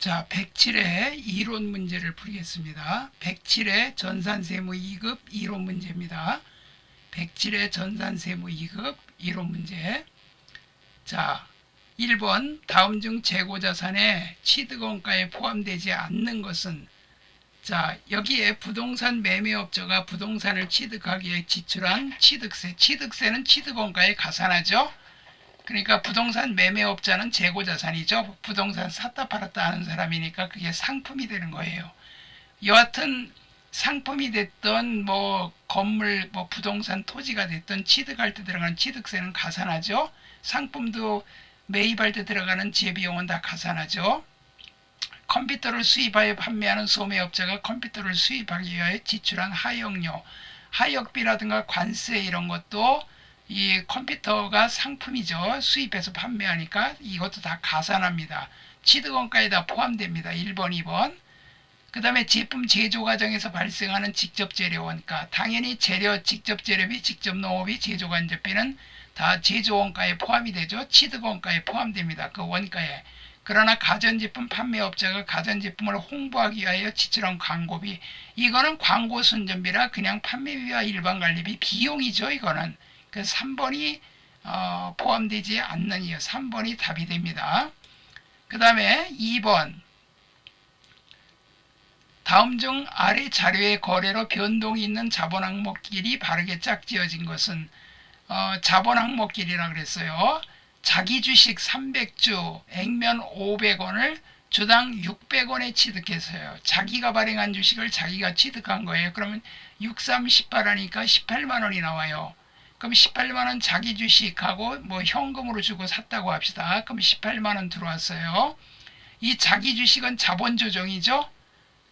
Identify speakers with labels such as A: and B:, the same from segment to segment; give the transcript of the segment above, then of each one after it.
A: 자, 107의 이론 문제를 풀겠습니다. 107의 전산세무 2급 이론 문제입니다. 107의 전산세무 2급 이론 문제. 자, 1번 다음 중 재고자산에 취득원가에 포함되지 않는 것은, 자, 여기에 부동산 매매업자가 부동산을 취득하기 위해 지출한 취득세, 취득세는 취득원가에 가산하죠. 그러니까 부동산 매매업자는 재고자산이죠. 부동산 샀다 팔았다 하는 사람이니까 그게 상품이 되는 거예요. 여하튼 상품이 됐던 뭐 건물, 뭐 부동산 토지가 됐던 취득할 때 들어가는 취득세는 가산하죠. 상품도 매입할 때 들어가는 재비용은 다 가산하죠. 컴퓨터를 수입하여 판매하는 소매업자가 컴퓨터를 수입하기 위하여 지출한 하역료, 하역비라든가 관세 이런 것도 이 컴퓨터가 상품이죠. 수입해서 판매하니까 이것도 다 가산합니다. 취득원가에 다 포함됩니다. 1번, 2번. 그 다음에 제품 제조 과정에서 발생하는 직접 재료 원가, 당연히 재료, 직접 재료비, 직접 농업비, 제조 간접비는 다 제조원가에 포함이 되죠. 취득원가에 포함됩니다. 그 원가에. 그러나 가전제품 판매업자가 가전제품을 홍보하기 위하여 지출한 광고비, 이거는 광고 순전비라 그냥 판매비와 일반관리비 비용이죠. 이거는. 그 3번이 포함되지 않는 이유, 3번이 답이 됩니다. 그 다음에 2번, 다음 중 아래 자료의 거래로 변동이 있는 자본 항목끼리 바르게 짝지어진 것은, 자본 항목끼리라 그랬어요. 자기 주식 300주, 액면 500원을 주당 600원에 취득했어요. 자기가 발행한 주식을 자기가 취득한 거예요. 그러면 6, 3, 18 하니까 18만 원이 나와요. 그럼 18만 원 자기 주식하고 뭐 현금으로 주고 샀다고 합시다. 그럼 18만 원 들어왔어요. 이 자기 주식은 자본 조정이죠.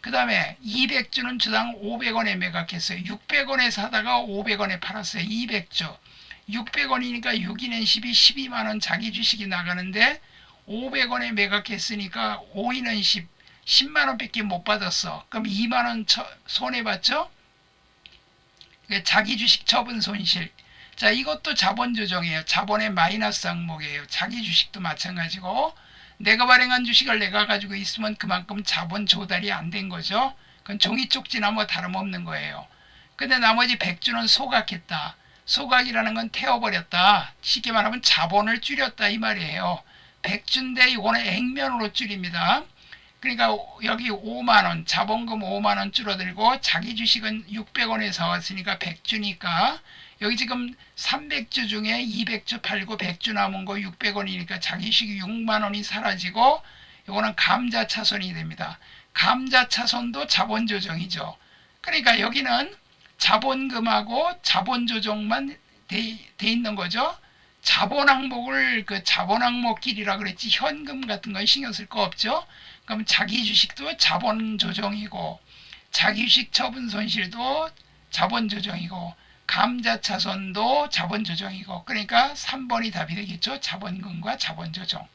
A: 그 다음에 200주는 주당 500원에 매각했어요. 600원에 사다가 500원에 팔았어요. 200주. 600원이니까 6인엔 12, 12만원 자기 주식이 나가는데 500원에 매각했으니까 5인은 10, 10만원 밖에 못 받았어. 그럼 2만원 손해봤죠? 자기 주식 처분 손실. 자, 이것도 자본 조정이에요. 자본의 마이너스 항목이에요. 자기 주식도 마찬가지고, 내가 발행한 주식을 내가 가지고 있으면 그만큼 자본 조달이 안 된 거죠. 그건 종이 쪽지나 뭐 다름없는 거예요. 근데 나머지 100주는 소각했다. 소각이라는 건 태워버렸다. 쉽게 말하면 자본을 줄였다 이 말이에요. 100주인데 이거는 액면으로 줄입니다. 그러니까 여기 5만원, 자본금 5만원 줄어들고 자기 주식은 600원에 사왔으니까 100주니까 여기 지금 300주 중에 200주 팔고 100주 남은 거 600원이니까 자기 주식이 6만원이 사라지고, 이거는 감자차손이 됩니다. 감자차손도 자본조정이죠. 그러니까 여기는 자본금하고 자본조정만 돼 있는 거죠. 자본 항목을 그 자본 항목끼리라 그랬지 현금 같은 건 신경 쓸 거 없죠. 그럼 자기 주식도 자본 조정이고, 자기 주식 처분 손실도 자본 조정이고, 감자차손도 자본 조정이고, 그러니까 3번이 답이 되겠죠. 자본금과 자본 조정.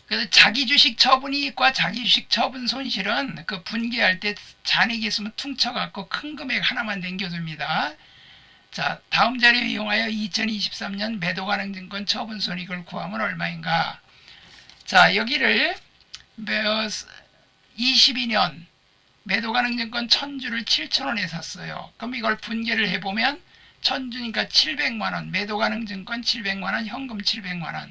A: 그래서 자기 주식 처분이익과 자기 주식 처분 손실은 그 분기할 때 잔액이 있으면 퉁쳐갖고 큰 금액 하나만 남겨둡니다. 자, 다음 자료 이용하여 2023년 매도가능증권 처분 손익을 구하면 얼마인가? 자, 여기를 22년 매도가능증권 1000주를 7,000원에 샀어요. 그럼 이걸 분개를 해보면 1000주니까 700만원, 매도가능증권 700만원, 현금 700만원.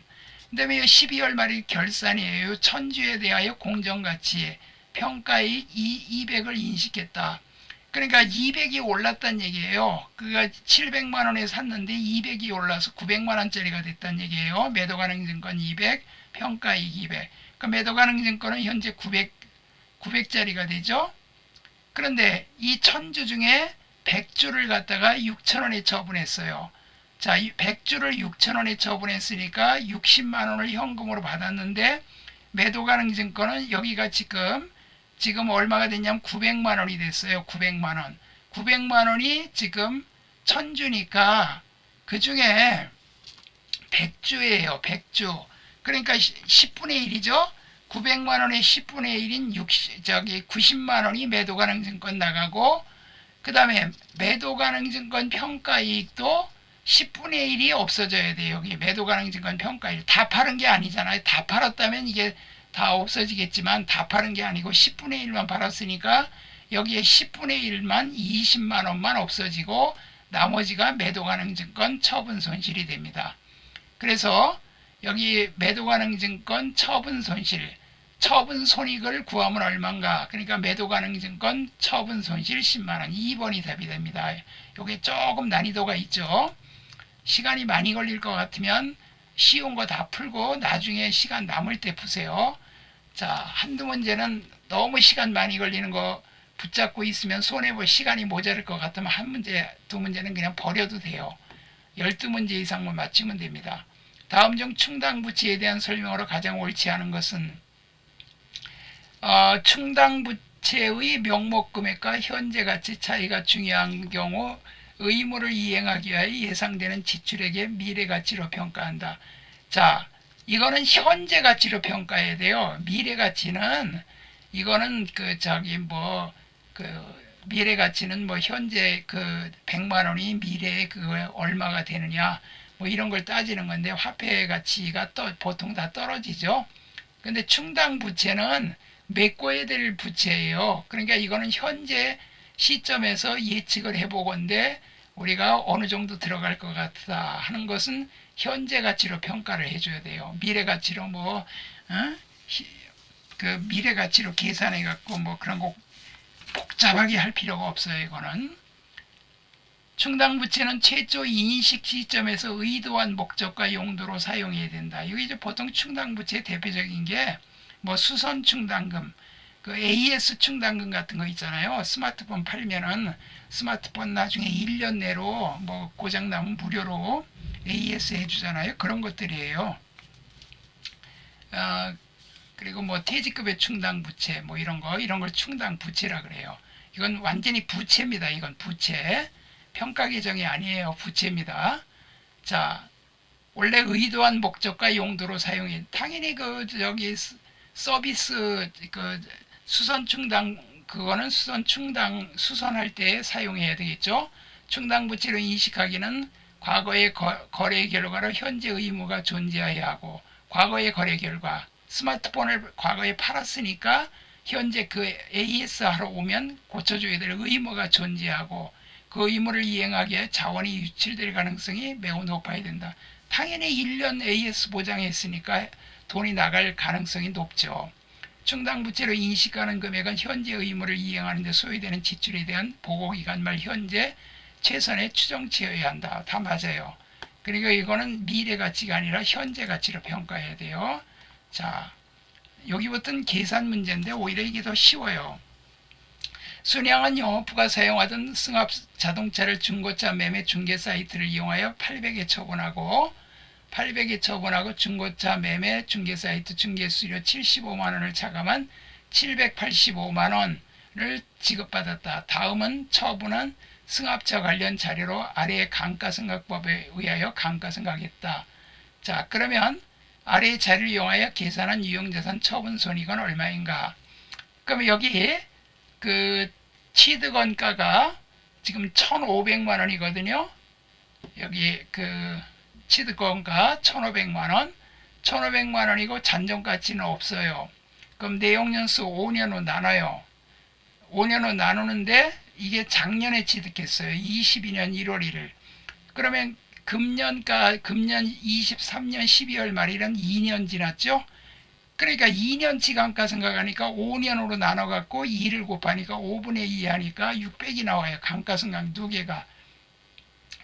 A: 그 다음에 12월 말일 결산이에요. 1000주에 대하여 공정가치, 평가이익 200을 인식했다. 그러니까 200이 올랐다는 얘기예요. 그가 700만원에 샀는데 200이 올라서 900만원짜리가 됐다는 얘기예요. 매도가능증권 200, 평가이익 200. 그러니까 매도가능증권은 현재 900짜리가 되죠. 그런데 이 1000주 중에 100주를 갖다가 6,000원에 처분했어요. 자, 100주를 6,000원에 처분했으니까 60만원을 현금으로 받았는데, 매도가능증권은 여기가 지금 얼마가 됐냐면 900만원이 됐어요. 900만원. 900만원이 지금 1000주니까 그 중에 100주예요. 100주. 그러니까 10분의 1이죠. 900만원의 10분의 1인 90만원이 매도가능증권 나가고, 그 다음에 매도가능증권 평가이익도 10분의 1이 없어져야 돼요. 여기 매도 가능 증권 평가일. 다 팔은 게 아니잖아요. 다 팔았다면 이게 다 없어지겠지만 다 팔은 게 아니고 10분의 1만 팔았으니까 여기에 10분의 1만 20만 원만 없어지고 나머지가 매도 가능 증권 처분 손실이 됩니다. 그래서 여기 매도 가능 증권 처분 손실, 처분 손익을 구하면 얼마인가? 그러니까 매도 가능 증권 처분 손실 10만 원. 2번이 답이 됩니다. 이게 조금 난이도가 있죠. 시간이 많이 걸릴 것 같으면 쉬운 거 다 풀고 나중에 시간 남을 때 푸세요. 자, 한두 문제는 너무 시간 많이 걸리는 거 붙잡고 있으면 손해볼 시간이 모자랄 것 같으면 한 문제, 두 문제는 그냥 버려도 돼요. 12문제 이상만 맞추면 됩니다. 다음 중 충당부채에 대한 설명으로 가장 옳지 않은 것은 충당부채의 명목금액과 현재가치 차이가 중요한 경우 의무를 이행하기 위하여 예상되는 지출액의 미래가치로 평가한다. 자, 이거는 현재가치로 평가해야 돼요. 미래가치는 이거는 미래가치는 뭐 현재 100만 원이 미래에 얼마가 되느냐 뭐 이런 걸 따지는 건데 화폐 가치가 보통 다 떨어지죠. 근데 충당부채는 메꿔야 될 부채예요. 그러니까 이거는 현재 시점에서 예측을 해보건데 우리가 어느 정도 들어갈 것 같다 하는 것은 현재 가치로 평가를 해줘야 돼요. 미래 가치로 미래 가치로 계산해 갖고 뭐 그런 거 복잡하게 할 필요가 없어요. 이거는 충당부채는 최초 인식 시점에서 의도한 목적과 용도로 사용해야 된다. 이게 이제 보통 충당부채 대표적인 게 뭐 수선 충당금, AS 충당금 같은 거 있잖아요. 스마트폰 팔면은 스마트폰 나중에 1년 내로 뭐 고장 나면 무료로 AS 해주잖아요. 그런 것들이에요. 그리고 뭐 퇴직급여 충당부채 뭐 이런 걸 충당부채라 그래요. 이건 완전히 부채입니다. 이건 부채. 평가 계정이 아니에요. 부채입니다. 자, 원래 의도한 목적과 용도로 사용해. 당연히 서비스 수선 충당 그거는 수선할 때 사용해야 되겠죠. 충당부채로 인식하기는 과거의 거래 결과로 현재 의무가 존재해야 하고 과거의 거래 결과 스마트폰을 과거에 팔았으니까 현재 AS 하러 오면 고쳐줘야 될 의무가 존재하고 그 의무를 이행하기 위해 자원이 유출될 가능성이 매우 높아야 된다. 당연히 1년 AS 보장했으니까 돈이 나갈 가능성이 높죠. 충당부채로 인식하는 금액은 현재 의무를 이행하는 데 소요되는 지출에 대한 보고기간 말 현재 최선의 추정치여야 한다. 다 맞아요. 그러니까 이거는 미래가치가 아니라 현재가치로 평가해야 돼요. 자, 여기부터는 계산 문제인데 오히려 이게 더 쉬워요. 순양한 영업부가 사용하던 승합 자동차를 중고차 매매 중개 사이트를 이용하여 800에 처분하고 중고차 매매 중개 사이트 중개 수수료 75만원을 차감한 785만원을 지급받았다. 다음은 처분한 승합차 관련 자료로 아래의 감가상각법에 의하여 감가상각했다. 자, 그러면 아래의 자료를 이용하여 계산한 유형자산 처분 손익은 얼마인가? 그러면 여기 취득원가가 지금 1,500만 원이거든요. 여기 취득원가 1,500만 원, 1,500만 원이고 잔존가치는 없어요. 그럼 내용연수 5년 후 나눠요. 5년 후 나누는데 이게 작년에 취득했어요. 22년 1월 1일. 그러면 금년 23년 12월 말이란 2년 지났죠. 그러니까 2년치 감가상각하니까 5년으로 나눠갖고 2를 곱하니까 5분의 2 하니까 600이 나와요. 감가상각 두 개가.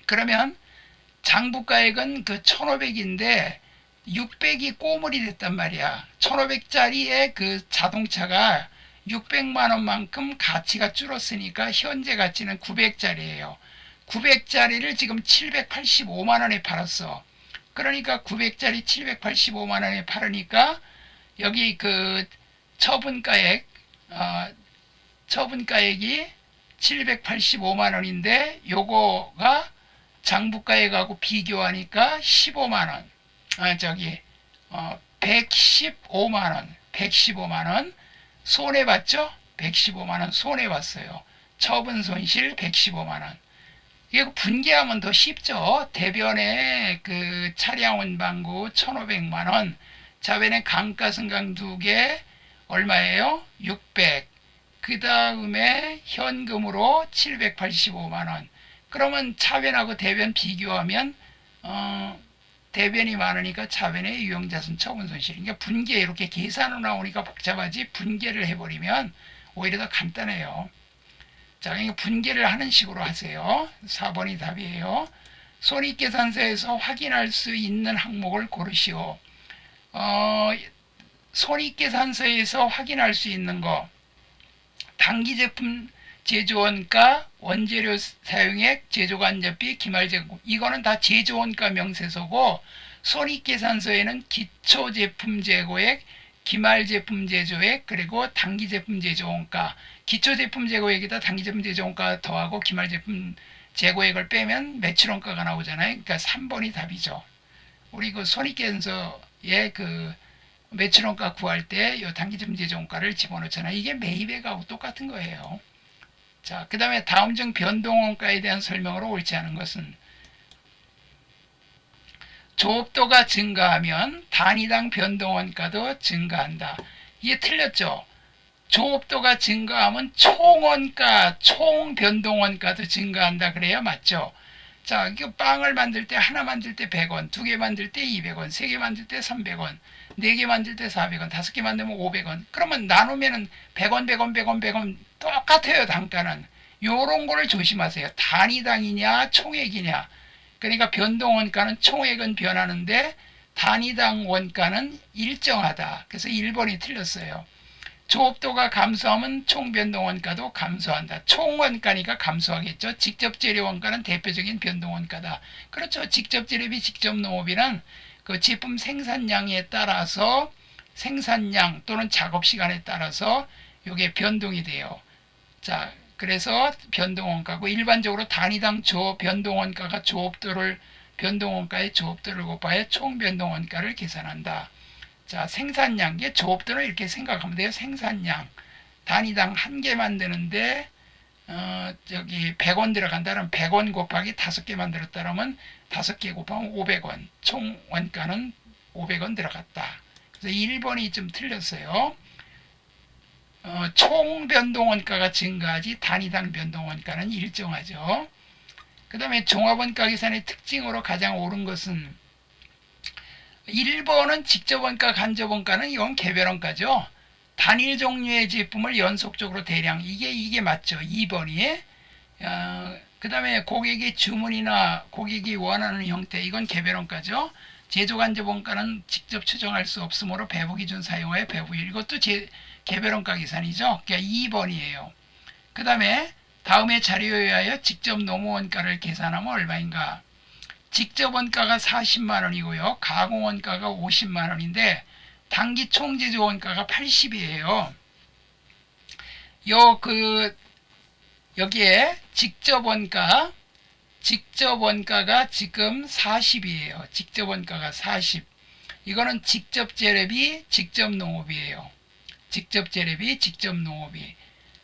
A: 그러면 장부가액은 1,500인데 600이 꼬물이 됐단 말이야. 1,500짜리의 자동차가 600만 원만큼 가치가 줄었으니까 현재 가치는 900짜리예요. 900짜리를 지금 785만 원에 팔았어. 그러니까 900짜리 785만 원에 팔으니까 여기 처분가액이 785만 원인데 요거가 장부가액하고 비교하니까 15만 원. 115만 원. 115만 원 손해봤죠? 115만 원 손해봤어요. 처분 손실 115만 원. 이게 분개하면 더 쉽죠. 대변에 그 차량 운반구 1,500만 원, 자변에 감가승강 2개 얼마예요? 600. 그 다음에 현금으로 785만 원. 그러면 차변하고 대변 비교하면 대변이 많으니까 차변의 유형자산 처분 손실. 그러니까 분개 이렇게 계산으로 나오니까 복잡하지, 분개를 해버리면 오히려 더 간단해요. 자, 그러니까 분개를 하는 식으로 하세요. 4번이 답이에요. 손익계산서에서 확인할 수 있는 항목을 고르시오. 손익계산서에서 확인할 수 있는 거, 단기제품 제조원가, 원재료 사용액, 제조간접비, 기말제공, 이거는 다 제조원가 명세서고, 손익계산서에는 기초제품 재고액, 기말제품 제조액, 그리고 단기제품 제조원가, 기초제품 재고액에다 단기제품 제조원가 더하고 기말제품 재고액을 빼면 매출원가가 나오잖아요. 그러니까 3번이 답이죠. 우리 그 손익계산서에 그 매출원가 구할 때 이 단기제품 제조원가를 집어넣잖아요. 이게 매입액하고 똑같은 거예요. 자, 그 다음에 다음 중 변동원가에 대한 설명으로 옳지 않은 것은, 조업도가 증가하면 단위당 변동원가도 증가한다. 이게 틀렸죠? 조업도가 증가하면 총원가, 총변동원가도 증가한다. 그래야 맞죠? 자, 이거 빵을 만들 때 하나 만들 때 100원, 2개 만들 때 200원, 3개 만들 때 300원, 4개 만들 때 400원, 5개 만들면 500원. 그러면 나누면은 100원, 100원, 100원, 100원 똑같아요, 단가는. 요런 거를 조심하세요. 단위당이냐, 총액이냐. 그러니까 변동원가는 총액은 변하는데 단위당 원가는 일정하다. 그래서 1번이 틀렸어요. 조업도가 감소하면 총변동원가도 감소한다. 총원가니까 감소하겠죠. 직접재료원가는 대표적인 변동원가다. 그렇죠. 직접재료비, 직접농업이란 그 제품 생산량에 따라서 생산량 또는 작업시간에 따라서 이게 변동이 돼요. 자, 그래서 변동원가고, 일반적으로 단위당 변동원가가 조업도를, 변동원가의 조업도를 곱하여 총변동원가를 계산한다. 자, 생산량, 이게 조업도는 이렇게 생각하면 돼요. 생산량. 단위당 한 개 만드는데, 저기 100원 들어간다면 100원 곱하기 5개 만들었다면 5개 곱하면 500원. 총 원가는 500원 들어갔다. 그래서 1번이 좀 틀렸어요. 총 변동원가가 증가하지 단위당 변동원가는 일정하죠. 그 다음에 종합원가 계산의 특징으로 가장 옳은 것은, 1번은 직접원가, 간접원가는 이건 개별원가죠. 단일 종류의 제품을 연속적으로 대량, 이게 맞죠. 2번이. 그 다음에 고객의 주문이나 고객이 원하는 형태, 이건 개별원가죠. 제조간접원가는 직접 추정할 수 없으므로 배부기준 사용하여 배부율, 이것도 개별원가 계산이죠. 그러니까 2번이에요. 그 다음에 다음의 자료에 의하여 직접 노무원가를 계산하면 얼마인가? 직접 원가가 40만 원이고요. 가공 원가가 50만 원인데 단기 총제조 원가가 80이에요. 여기에 직접 원가가 지금 40이에요. 직접 원가가 40. 이거는 직접 재래비, 직접 농업이에요. 직접 재래비, 직접 농업이.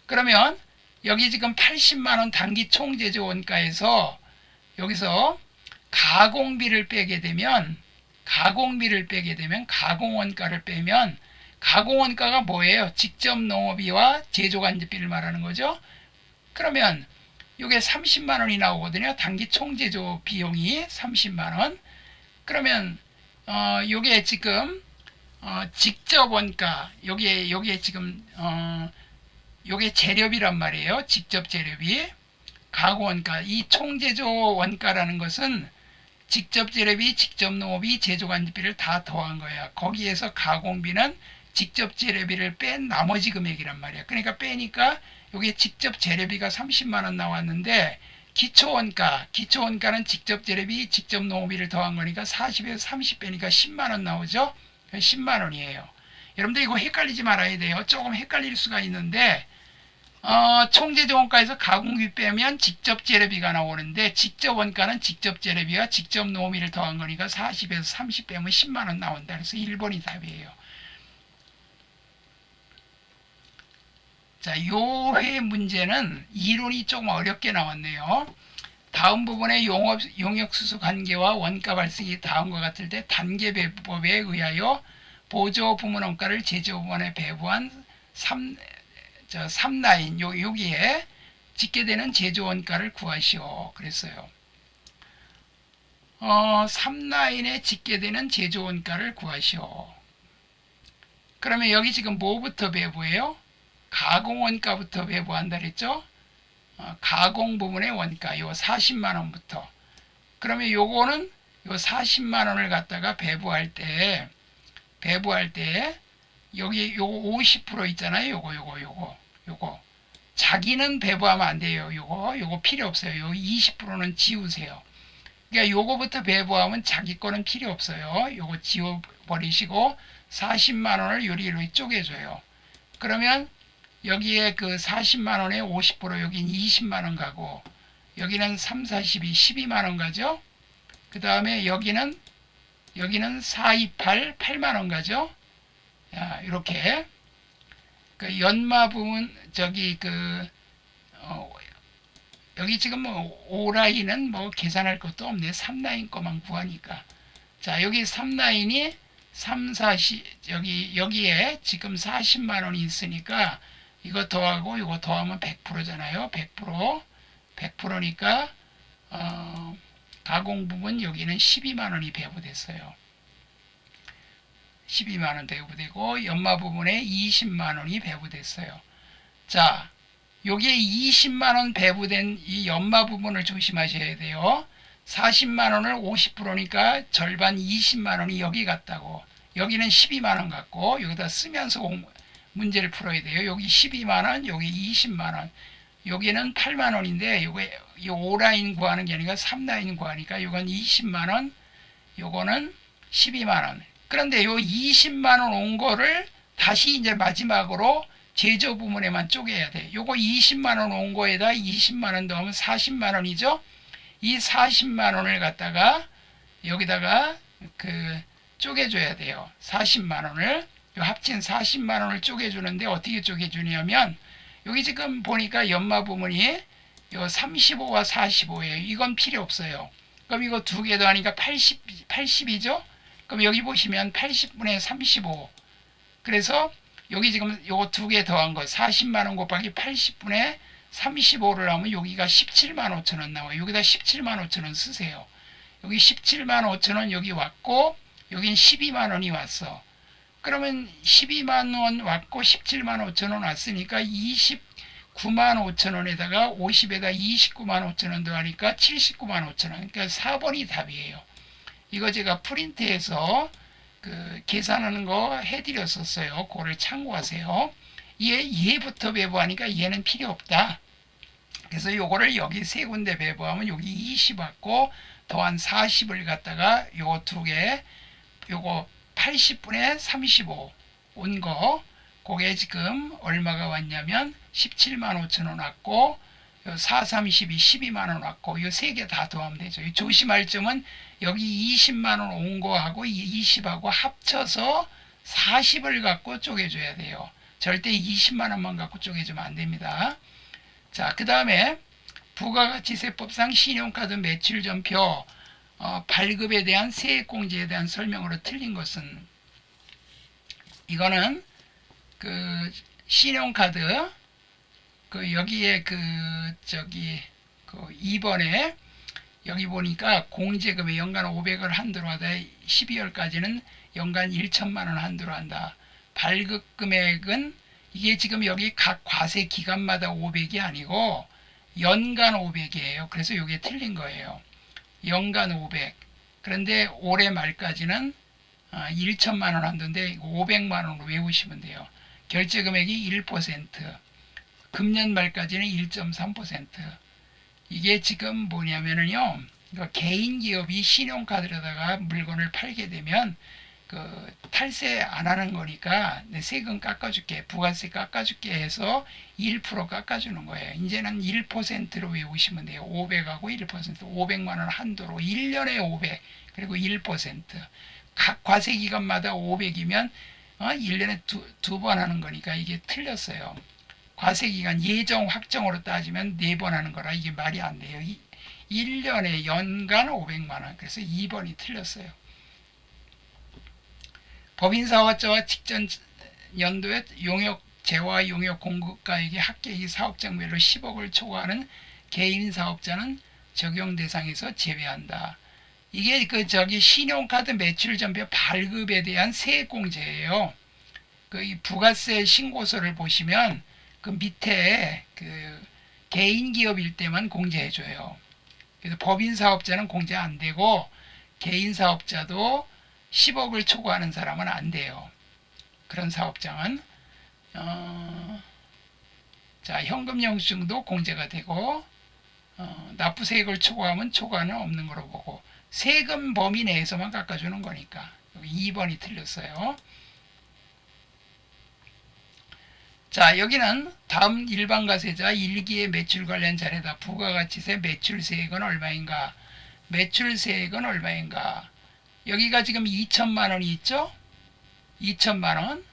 A: 그러면 여기 지금 80만 원 단기 총제조 원가에서 여기서 가공비를 빼게 되면 가공원가를 빼면, 가공원가가 뭐예요? 직접 농업비와 제조간접비를 말하는 거죠. 그러면 이게 30만 원이 나오거든요. 단기 총제조 비용이 30만 원. 그러면 이게 지금 직접 원가, 여기에 지금 요게 재료비란 말이에요. 직접 재료비, 가공원가. 이 총제조 원가라는 것은 직접 재료비, 직접 농업비, 제조간접비를 다 더한 거야. 거기에서 가공비는 직접 재료비를 뺀 나머지 금액이란 말이야. 그러니까 빼니까 여기 직접 재료비가 30만 원 나왔는데, 기초원가는 직접 재료비, 직접 농업비를 더한 거니까 40에서 30 빼니까 10만 원 나오죠. 10만 원이에요. 여러분들 이거 헷갈리지 말아야 돼요. 조금 헷갈릴 수가 있는데, 총제조 원가에서 가공비 빼면 직접 재료비가 나오는데, 직접 원가는 직접 재료비와 직접 농업비를 더한 거니까 40에서 30 빼면 10만 원 나온다. 그래서 1번이 답이에요. 자, 요 회 문제는 이론이 좀 어렵게 나왔네요. 다음 부분의 용역수수 관계와 원가 발생이 다음과 같을 때 단계 배부법에 의하여 보조 부문 원가를 제조 부문에 배부한 3라인 여기에 집계되는 제조 원가를 구하시오. 그랬어요. 3라인에 집계되는 제조 원가를 구하시오. 그러면 여기 지금 뭐부터 배부해요? 가공 원가부터 배부한다 그랬죠? 가공 부분의 원가 요 40만원부터. 그러면 요거는 요 40만원을 갖다가 배부할 때 여기 요거 50% 있잖아요. 요거 자기는 배부하면 안 돼요. 요거 필요 없어요. 요 20%는 지우세요. 그러니까 요거부터 배부하면 자기 거는 필요 없어요. 요거 지워버리시고 40만원을 요리로 쪼개줘요. 그러면 여기에 그 40만원에 50% 여긴 20만원 가고 여기는 3, 42, 12만원 가죠. 그 다음에 여기는 4, 2, 8, 8만원 가죠. 이렇게 그 연마 부분 여기 지금 뭐 5라인은 뭐 계산할 것도 없네. 3라인 거만 구하니까. 자, 여기 3라인이 3, 40 여기에 지금 40만원이 있으니까 이거 더하고 이거 더하면 100%잖아요. 100%니까 가공 부분 여기는 12만원이 배부됐어요. 12만원 배부되고 연마 부분에 20만원이 배부됐어요. 자, 여기에 20만원 배부된 이 연마 부분을 조심하셔야 돼요. 40만원을 50%니까 절반 20만원이 여기 갔다고. 여기는 12만원 같고 여기다 쓰면서 문제를 풀어야 돼요. 여기 12만원, 여기 20만원. 여기는 8만원인데 이 5라인 구하는 게 아니라 3라인 구하니까 이건 20만원, 요거는 12만원. 그런데 요 20만원 온 거를 다시 이제 마지막으로 제조 부문에만 쪼개야 돼. 요거 20만원 온 거에다 20만원 더하면 40만원이죠. 이 40만원을 갖다가 여기다가 쪼개줘야 돼요. 40만원을 요 합친 40만원을 쪼개주는데 어떻게 쪼개주냐면 여기 지금 보니까 연마 부문이 요 35와 45예요. 이건 필요 없어요. 그럼 이거 두 개 더하니까 80이죠. 그럼 여기 보시면 80분의 35. 그래서 여기 지금 요거 두 개 더한 거 40만원 곱하기 80분의 35를 하면 여기가 17만 5천원 나와요. 여기다 17만 5천원 쓰세요. 여기 17만 5천원 여기 왔고 여긴 12만원이 왔어. 그러면 12만원 왔고 17만 5천원 왔으니까 29만 5천원에다가 50에다 29만 5천원 더하니까 79만 5천원. 그러니까 4번이 답이에요. 이거 제가 프린트해서 계산하는 거 해드렸었어요. 그거를 참고하세요. 얘부터 배부하니까 얘는 필요 없다. 그래서 요거를 여기 세 군데 배부하면 여기 20 왔고 더한 40을 갖다가 요거 두 개, 요거 80분의 35 온 거, 그게 지금 얼마가 왔냐면 17만 5천원 왔고 4, 32, 12만원 왔고 이 세 개 다 더하면 되죠. 조심할 점은 여기 20만원 온 거하고 20하고 합쳐서 40을 갖고 쪼개줘야 돼요. 절대 20만원만 갖고 쪼개주면 안 됩니다. 자, 그 다음에 부가가치세법상 신용카드 매출전표 발급에 대한 세액공제에 대한 설명으로 틀린 것은 이거는 신용카드 여기에 2번에 여기 보니까 공제금에 연간 500을 한도로 하다 12월까지는 연간 1천만원 한도로 한다. 발급 금액은 이게 지금 여기 각 과세 기간마다 500이 아니고 연간 500이에요. 그래서 이게 틀린 거예요. 연간 500. 그런데 올해 말까지는 1천만원 한도인데 500만원으로 외우시면 돼요. 결제 금액이 1%. 금년 말까지는 1.3%. 이게 지금 뭐냐면요. 개인 기업이 신용카드로다가 물건을 팔게 되면 탈세 안 하는 거니까 세금 깎아줄게, 부가세 깎아줄게 해서 1% 깎아주는 거예요. 이제는 1%로 외우시면 돼요. 500하고 1%, 500만원 한도로 1년에 500, 그리고 1%. 각 과세기간마다 500이면 1년에 두 번 하는 거니까 이게 틀렸어요. 과세기간 예정 확정으로 따지면 4번 하는 거라 이게 말이 안 돼요. 1년에 연간 500만원. 그래서 2번이 틀렸어요. 법인사업자와 직전 연도에 재화 용역 공급가액이 합계액이 사업장별로 10억을 초과하는 개인사업자는 적용 대상에서 제외한다. 이게 신용카드 매출 전표 발급에 대한 세액공제예요. 이 부가세 신고서를 보시면 그 밑에 개인 기업일 때만 공제해줘요. 그래서 법인 사업자는 공제 안 되고 개인 사업자도 10억을 초과하는 사람은 안 돼요. 그런 사업장은 자, 현금 영수증도 공제가 되고 납부세액을 초과하면 초과는 없는 거로 보고 세금 범위 내에서만 깎아주는 거니까 2번이 틀렸어요. 자, 여기는 다음 일반과세자 1기의 매출 관련 자료다. 부가가치세 매출세액은 얼마인가? 매출세액은 얼마인가? 여기가 지금 2천만 원이 있죠? 2천만 원.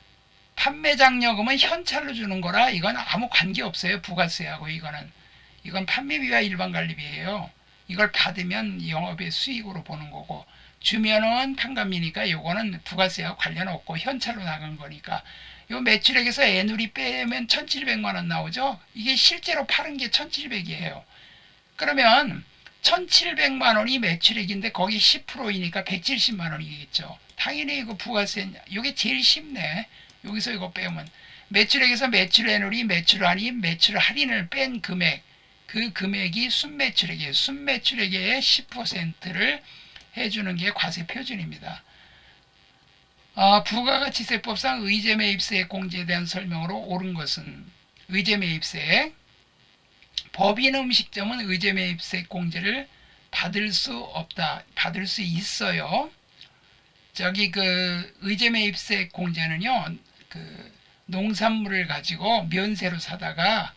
A: 판매장려금은 현찰로 주는 거라 이건 아무 관계 없어요. 부가세하고 이건 판매비와 일반관리비예요. 이걸 받으면 영업의 수익으로 보는 거고 주면은 판관비니까 요거는 부가세와 관련 없고 현찰로 나간 거니까 요 매출액에서 애누리 빼면 1,700만 원 나오죠. 이게 실제로 파는 게 1,700이에요. 그러면 1,700만 원이 매출액인데 거기 10%이니까 170만 원이겠죠. 당연히 이거 부가세, 이게 제일 쉽네. 여기서 이거 빼면 매출액에서 매출 애누리, 매출 할인, 매출 할인을 뺀 금액, 그 금액이 순매출액이에요. 순매출액의 10%를 해주는 게 과세 표준입니다. 부가가치세법상 의제매입세액 공제에 대한 설명으로 옳은 것은 의제매입세액, 법인 음식점은 의제매입세액 공제를 받을 수 없다. 받을 수 있어요. 의제매입세액 공제는요, 농산물을 가지고 면세로 사다가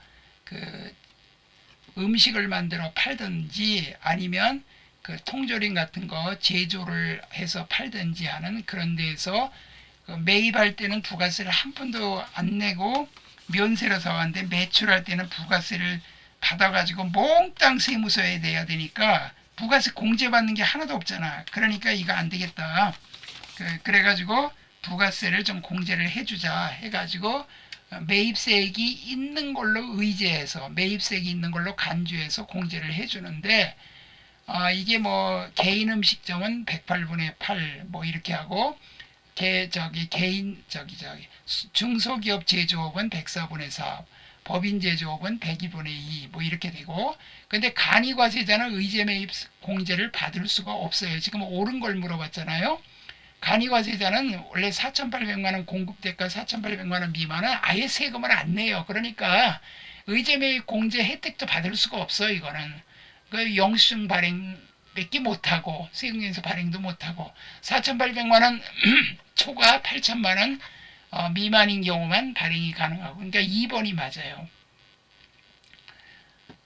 A: 음식을 만들어 팔든지 아니면 통조림 같은 거 제조를 해서 팔든지 하는 그런 데에서 매입할 때는 부가세를 한 푼도 안 내고 면세로 사왔는데 매출할 때는 부가세를 받아가지고 몽땅 세무서에 내야 되니까 부가세 공제받는 게 하나도 없잖아. 그러니까 이거 안 되겠다. 그래가지고 부가세를 좀 공제를 해주자 해가지고 매입세액이 있는 걸로 의제해서 매입세액이 있는 걸로 간주해서 공제를 해주는데 이게 뭐 개인 음식점은 108분의 8 뭐 이렇게 하고 중소기업 제조업은 104분의 4 법인 제조업은 102분의 2 뭐 이렇게 되고 근데 간이과세자는 의제매입 공제를 받을 수가 없어요. 지금 옳은 걸 물어봤잖아요. 간이과세자는 원래 4,800만원 공급대가 4,800만원 미만은 아예 세금을 안 내요. 그러니까 의제매입 공제 혜택도 받을 수가 없어요. 이거는 영수증 발행밖에 못하고 세금공제에서 발행도 못하고 4,800만원 초과 8천만원 미만인 경우만 발행이 가능하고 그러니까 2번이 맞아요.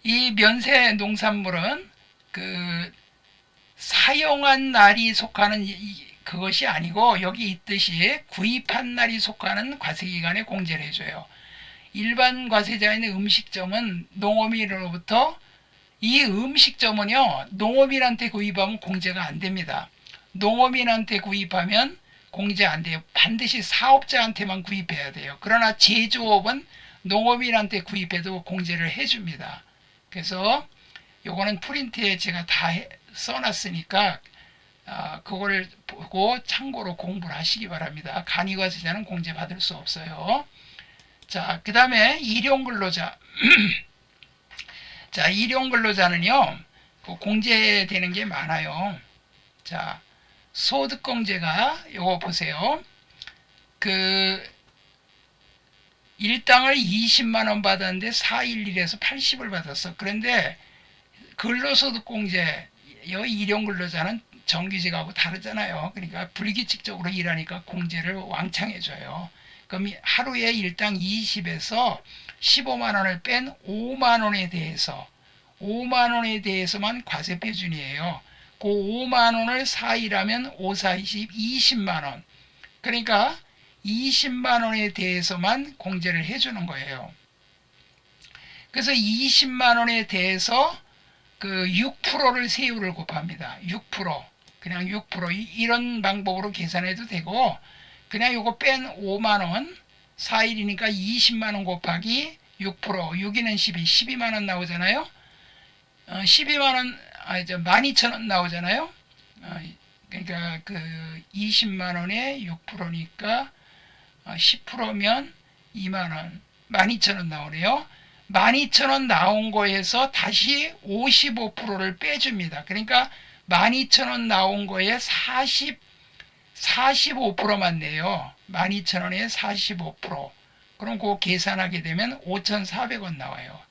A: 이 면세 농산물은 사용한 날이 속하는 그것이 아니고 여기 있듯이 구입한 날이 속하는 과세기간에 공제를 해줘요. 일반 과세자인 음식점은 농업인으로부터 이 음식점은요 농업인한테 구입하면 공제가 안 됩니다. 농업인한테 구입하면 공제 안 돼요. 반드시 사업자한테만 구입해야 돼요. 그러나 제조업은 농업인한테 구입해도 공제를 해줍니다. 그래서 요거는 프린트에 제가 다 써놨으니까 그걸 보고 참고로 공부를 하시기 바랍니다. 간이과세자는 공제 받을 수 없어요. 자, 그 다음에 일용근로자. 자, 일용근로자는요 공제되는 게 많아요. 자, 소득공제가 요거 보세요. 일당을 20만원 받았는데 411에서 80을 받았어. 그런데 근로소득공제 일용근로자는 정규직하고 다르잖아요. 그러니까 불규칙적으로 일하니까 공제를 왕창 해줘요. 그럼 하루에 일당 20에서 15만원을 뺀 5만원에 대해서만 과세 표준이에요. 그 5만원을 4일하면 5, 4, 20만원. 그러니까 20만원에 대해서만 공제를 해주는 거예요. 그래서 20만원에 대해서 그 6%를 세율을 곱합니다. 6%. 그냥 6% 이런 방법으로 계산해도 되고 그냥 요거 뺀 5만원 4일이니까 20만원 곱하기 6% 6이는 12 12만원 나오잖아요. 12만원 12,000원 나오잖아요. 그러니까 그 20만원에 6%니까 10%면 2만원 12,000원 나오네요. 12,000원 나온 거에서 다시 55%를 빼줍니다. 그러니까 12,000원 나온 거에 45%만 내요. 12,000원에 45%. 그럼 그거 계산하게 되면 5,400원 나와요.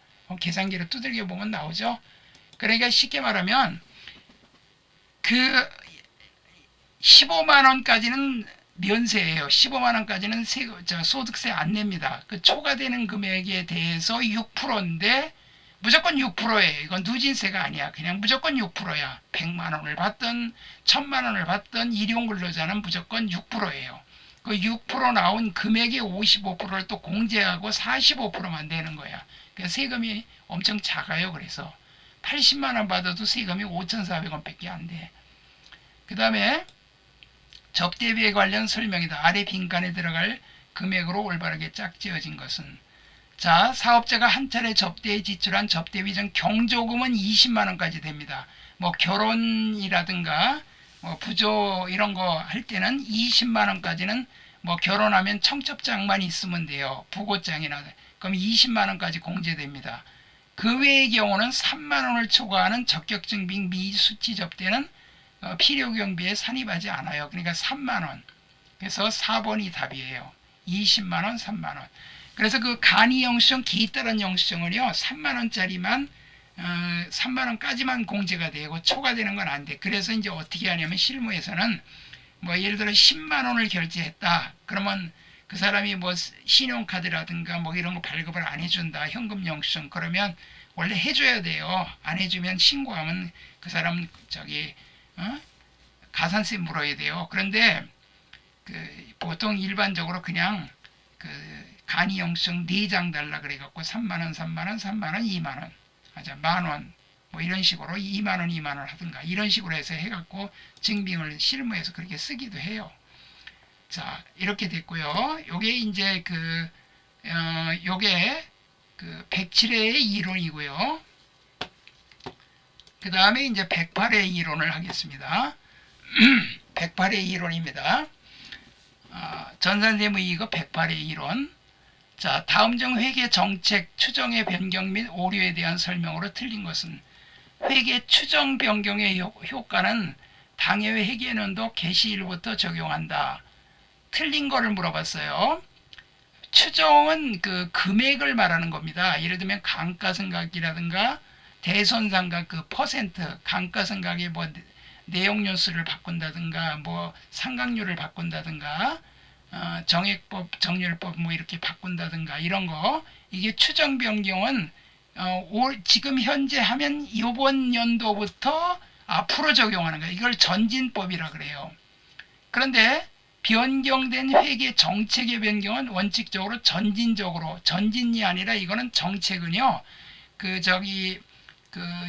A: 계산기로 두들겨 보면 나오죠. 그러니까 쉽게 말하면 그 15만원까지는 면세예요. 15만원까지는 소득세 안 냅니다. 그 초과되는 금액에 대해서 6%인데 무조건 6%예요. 이건 누진세가 아니야. 그냥 무조건 6%야. 100만원을 받든 1000만원을 받든 일용근로자는 무조건 6%예요. 그 6% 나온 금액의 55%를 또 공제하고 45%만 내는 거야. 그래서 세금이 엄청 작아요. 그래서 80만원 받아도 세금이 5,400원 밖에 안 돼. 그 다음에 접대비에 관련 설명이다. 아래 빈칸에 들어갈 금액으로 올바르게 짝지어진 것은 자, 사업자가 한 차례 접대에 지출한 접대비 전 경조금은 20만원까지 됩니다. 뭐 결혼이라든가 뭐 부조 이런 거 할 때는 20만원까지는 뭐 결혼하면 청첩장만 있으면 돼요. 부고장이나. 그럼 20만원까지 공제됩니다. 그 외의 경우는 3만원을 초과하는 적격증 및 미수치 접대는 필요경비에 산입하지 않아요. 그러니까 3만원. 그래서 4번이 답이에요. 20만원, 3만원. 그래서 그 간이 영수증, 기이 따른 영수증은요, 3만원짜리만, 3만원까지만 공제가 되고, 초과되는 건 안 돼. 그래서 이제 어떻게 하냐면, 실무에서는, 뭐, 예를 들어 10만원을 결제했다. 그러면 그 사람이 뭐, 신용카드라든가 뭐 이런 거 발급을 안 해준다. 현금 영수증. 그러면 원래 해줘야 돼요. 안 해주면 신고하면 그 사람, 가산세 물어야 돼요. 그런데, 보통 일반적으로 그냥, 간이 영수증 4장 달라 그래갖고 3만원, 3만원, 3만원, 2만원, 만원, 뭐 이런 식으로 2만원, 2만원 하든가 이런 식으로 해서 해갖고 증빙을 실무에서 그렇게 쓰기도 해요. 자, 이렇게 됐고요. 요게 이제 요게 107회의 이론이고요. 그 다음에 이제 108회 이론을 하겠습니다. 108회 이론입니다. 전산세무이익의 108회 이론. 자, 다음 중 회계 정책 추정의 변경 및 오류에 대한 설명으로 틀린 것은 회계 추정 변경의 효과는 당해의 회계연도 개시일부터 적용한다. 틀린 거를 물어봤어요. 추정은 그 금액을 말하는 겁니다. 예를 들면 감가상각이라든가 대손상각 그 퍼센트, 감가상각의 뭐 내용연수를 바꾼다든가 뭐 상각률을 바꾼다든가 정액법, 정률법 뭐 이렇게 바꾼다든가 이런 거 이게 추정 변경은 지금 현재 하면 이번 연도부터 앞으로 적용하는 거예요. 이걸 전진법이라 그래요. 그런데 변경된 회계 정책의 변경은 원칙적으로 전진이 아니라 이거는 정책은요.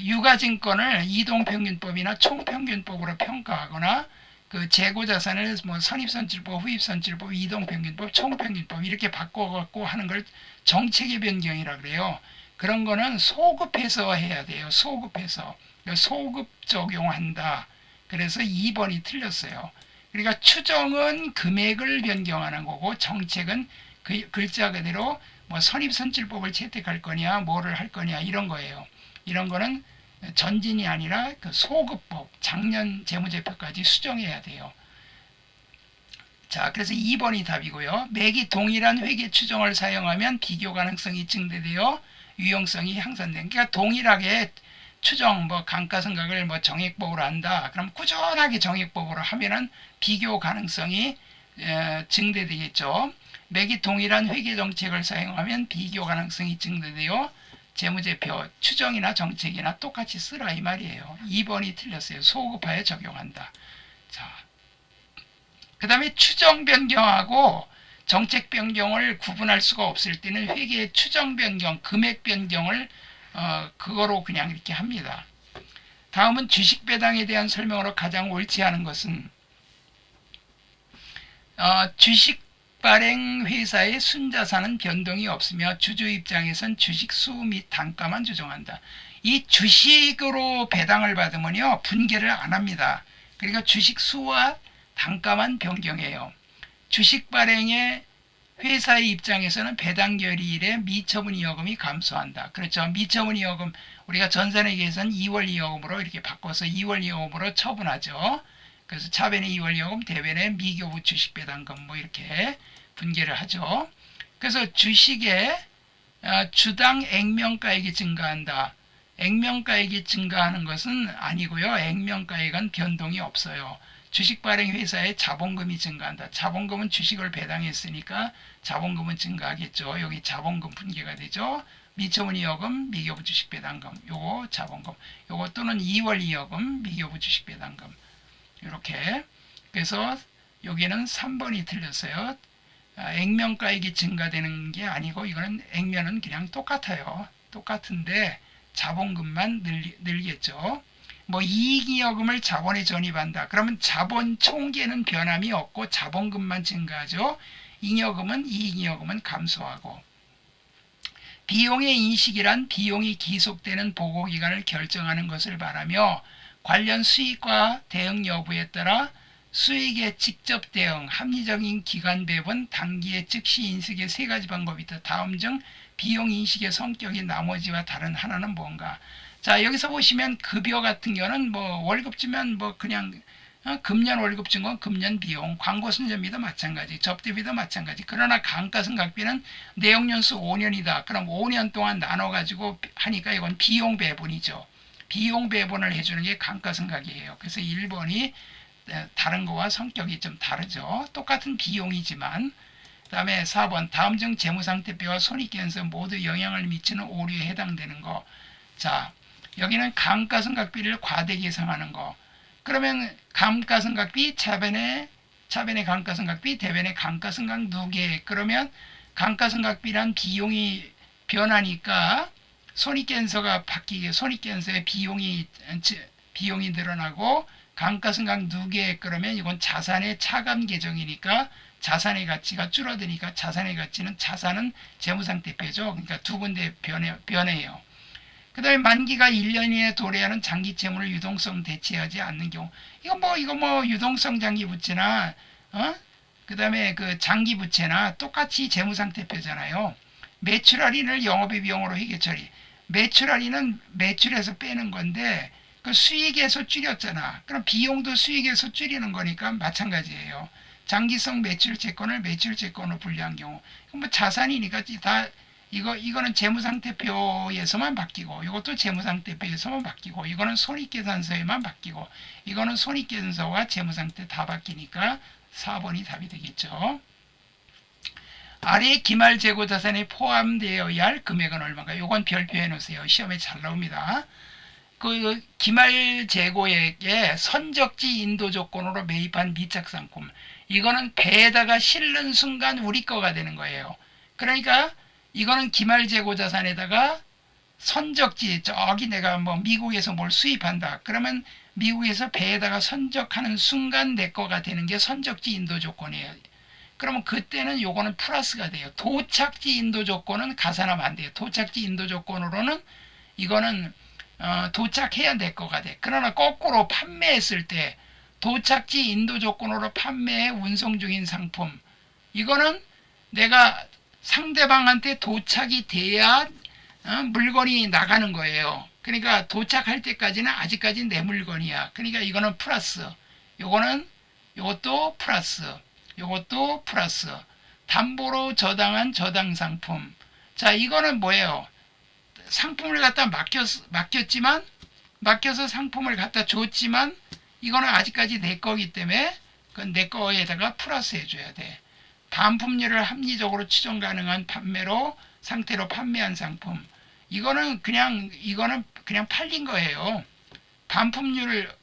A: 유가증권을 이동평균법이나 총평균법으로 평가하거나 그 재고자산을 뭐 선입선출법, 후입선출법, 이동평균법, 총평균법 이렇게 바꿔갖고 하는 걸 정책의 변경이라 그래요. 그런 거는 소급해서 해야 돼요. 소급해서. 소급 적용한다. 그래서 2번이 틀렸어요. 그러니까 추정은 금액을 변경하는 거고 정책은 그 글자 그대로 뭐 선입선출법을 채택할 거냐 뭐를 할 거냐 이런 거예요. 이런 거는 전진이 아니라 그 소급법, 작년 재무제표까지 수정해야 돼요. 자, 그래서 2번이 답이고요. 맥이 동일한 회계 추정을 사용하면 비교 가능성이 증대되어 유용성이 향상된. 그러니까 동일하게 추정, 뭐 감가상각을 뭐 정액법으로 한다. 그럼 꾸준하게 정액법으로 하면은 비교 가능성이 증대되겠죠. 맥이 동일한 회계 정책을 사용하면 비교 가능성이 증대되어 재무제표 추정이나 정책이나 똑같이 쓰라 이 말이에요. 2번이 틀렸어요. 소급하에 적용한다. 자, 그 다음에 추정 변경하고 정책 변경을 구분할 수가 없을 때는 회계 추정 변경, 금액 변경을 그거로 그냥 이렇게 합니다. 다음은 주식 배당에 대한 설명으로 가장 옳지 않은 것은 주식 발행 회사의 순자산은 변동이 없으며 주주 입장에선 주식 수 및 단가만 조정한다. 이 주식으로 배당을 받으면요 분개를 안 합니다. 그러니까 주식 수와 단가만 변경해요. 주식 발행의 회사의 입장에서는 배당 결의일에 미처분이여금이 감소한다. 그렇죠. 미처분이여금 우리가 전산회계에서는 2월 이여금으로 이렇게 바꿔서 2월 이여금으로 처분하죠. 그래서 차변의 2월 이여금, 대변의 미교부 주식 배당금 뭐 이렇게 분개를 하죠. 그래서 주식의 주당 액면가액이 증가한다. 액면가액이 증가하는 것은 아니고요. 액면가액은 변동이 없어요. 주식 발행 회사의 자본금이 증가한다. 자본금은 주식을 배당했으니까 자본금은 증가하겠죠. 여기 자본금 분개가 되죠. 미처분 이여금, 미교부 주식 배당금, 요거 자본금, 요거 또는 2월 이여금, 미교부 주식 배당금 이렇게. 그래서 여기는 3번이 틀렸어요. 액면가액이 증가되는 게 아니고 이거는 액면은 그냥 똑같아요. 똑같은데 자본금만 늘겠죠. 뭐 이익이여금을 자본에 전입한다. 그러면 자본 총계는 변함이 없고 자본금만 증가하죠. 이익이여금은 감소하고. 비용의 인식이란 비용이 기속되는 보고기간을 결정하는 것을 말하며 관련 수익과 대응 여부에 따라 수익의 직접 대응, 합리적인 기간 배분, 단기의 즉시 인식의 세 가지 방법이 있다. 다음 중 비용 인식의 성격이 나머지와 다른 하나는 뭔가? 자, 여기서 보시면 급여 같은 경우는 뭐 월급 주면 뭐 그냥 금년 월급 준 건 금년 비용, 광고 순전비도 마찬가지, 접대비도 마찬가지. 그러나 감가상각비는 내역연수 5년이다. 그럼 5년 동안 나눠가지고 하니까 이건 비용 배분이죠. 비용 배분을 해주는 게 감가상각이에요. 그래서 1번이 다른 거와 성격이 좀 다르죠. 똑같은 비용이지만. 그 다음에 4번 다음 중 재무상태표와 손익계산서 모두 영향을 미치는 오류에 해당되는 거. 자, 여기는 감가상각비를 과대 계상하는 거. 그러면 감가상각비, 차변의 감가상각비, 대변의 감가상각 누계. 그러면 감가상각비란 비용이 변하니까 손익계산서가 바뀌게, 손익계산서의 비용이 늘어나고 감가상각 누계. 그러면 이건 자산의 차감 계정이니까 자산의 가치가 줄어드니까 자산의 가치는 자산은 재무상태표죠. 그러니까 두 군데 변해요. 그 다음에 만기가 1년 이내 도래하는 장기 채무를 유동성 대체하지 않는 경우. 이거 뭐 유동성 장기 부채나 그 다음에 그 장기 부채나 똑같이 재무상태표잖아요. 매출 할인을 영업의 비용으로 회계 처리. 매출 할인은 매출에서 빼는 건데 그 수익에서 줄였잖아. 그럼 비용도 수익에서 줄이는 거니까 마찬가지예요. 장기성 매출 채권을 매출 채권으로 분류한 경우. 뭐 자산이니까 다 이거는 재무상태표에서만 바뀌고, 이것도 재무상태표에서만 바뀌고, 이거는 손익계산서에만 바뀌고, 이거는 손익계산서와 재무상태 다 바뀌니까 4번이 답이 되겠죠. 아래 기말 재고 자산에 포함되어야 할 금액은 얼마인가? 이건 별표해 놓으세요. 시험에 잘 나옵니다. 그 기말 재고액에 선적지 인도 조건으로 매입한 미착 상품. 이거는 배에다가 실는 순간 우리 거가 되는 거예요. 그러니까 이거는 기말 재고 자산에다가 선적지, 저기 내가 뭐 미국에서 뭘 수입한다. 그러면 미국에서 배에다가 선적하는 순간 내 거가 되는 게 선적지 인도 조건이에요. 그러면 그때는 요거는 플러스가 돼요. 도착지 인도 조건은 가산하면 안 돼요. 도착지 인도 조건으로는 이거는 도착해야 내 거가 돼. 그러나 거꾸로 판매했을 때 도착지 인도 조건으로 판매해 운송 중인 상품, 이거는 내가 상대방한테 도착이 돼야 물건이 나가는 거예요. 그러니까 도착할 때까지는 아직까지 내 물건이야. 그러니까 이거는 플러스, 요것도 플러스, 요것도 플러스. 담보로 저당한 저당 상품. 자, 이거는 뭐예요? 상품을 갖다 맡겨서 상품을 갖다 줬지만 이거는 아직까지 내 거기 때문에 그건 내 거에다가 플러스 해줘야 돼. 반품률을 합리적으로 추정 가능한 상태로 판매한 상품. 이거는 그냥 팔린 거예요. 반품률을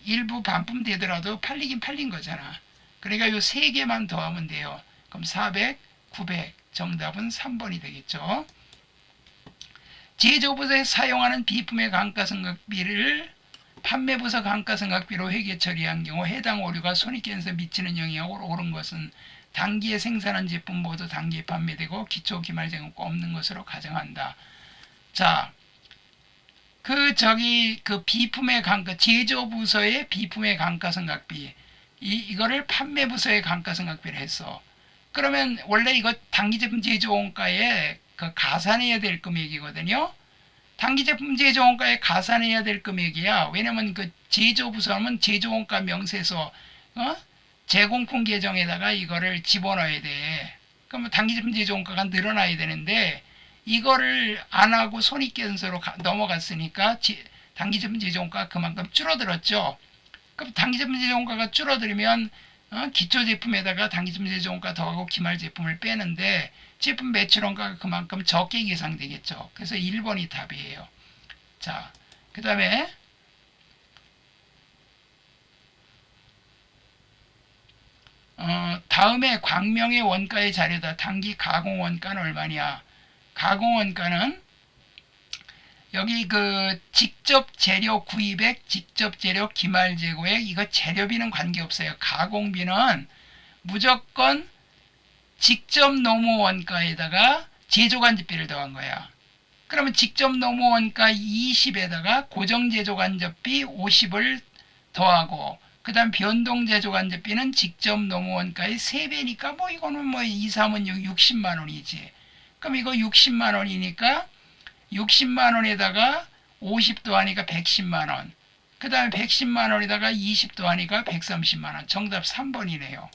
A: 일부 반품되더라도 팔리긴 팔린 거잖아. 그러니까 이 세 개만 더하면 돼요. 그럼 400, 900. 정답은 3번이 되겠죠. 제조업에서 사용하는 비품의 감가상각비를 판매부서 감가상각비로 회계 처리한 경우 해당 오류가 손익계산서에 미치는 영향으로 옳은 것은 당기에 생산한 제품 모두 당기에 판매되고 기초 기말제공가 없는 것으로 가정한다. 자, 그 비품의 감가, 제조부서의 비품의 감가상각비, 이거를 판매부서의 감가상각비를 했어. 그러면 원래 이거 당기제품 제조원가에 그 가산해야 될 금액이거든요. 당기제품 제조원가에 가산해야 될 금액이야. 왜냐면 그 제조부서는 제조원가 명세서 제공품 계정에다가 이거를 집어넣어야 돼. 그러면 당기제품 제조원가가 늘어나야 되는데 이거를 안 하고 손익계산서로 넘어갔으니까 당기제품 제조원가가 그만큼 줄어들었죠. 그럼 당기제품 제조원가가 줄어들면 기초제품에다가 당기제품 제조원가 더하고 기말제품을 빼는데 제품 매출원가가 그만큼 적게 계산되겠죠. 그래서 1번이 답이에요. 자, 그 다음에 다음에 광명의 원가의 자료다. 당기 가공원가는 얼마냐? 가공원가는 여기 그 직접 재료 구입액, 직접 재료 기말 재고액, 이거 재료비는 관계없어요. 가공비는 무조건 직접 노무 원가에다가 제조간접비를 더한 거야. 그러면 직접 노무 원가 20에다가 고정 제조간접비 50을 더하고 그 다음 변동 제조간접비는 직접 노무 원가의 3배니까 뭐 이거는 뭐 2, 3은 60만 원이지. 그럼 이거 60만 원이니까 60만 원에다가 50 더하니까 110만 원. 그 다음에 110만 원에다가 20 더하니까 130만 원. 정답 3번이네요.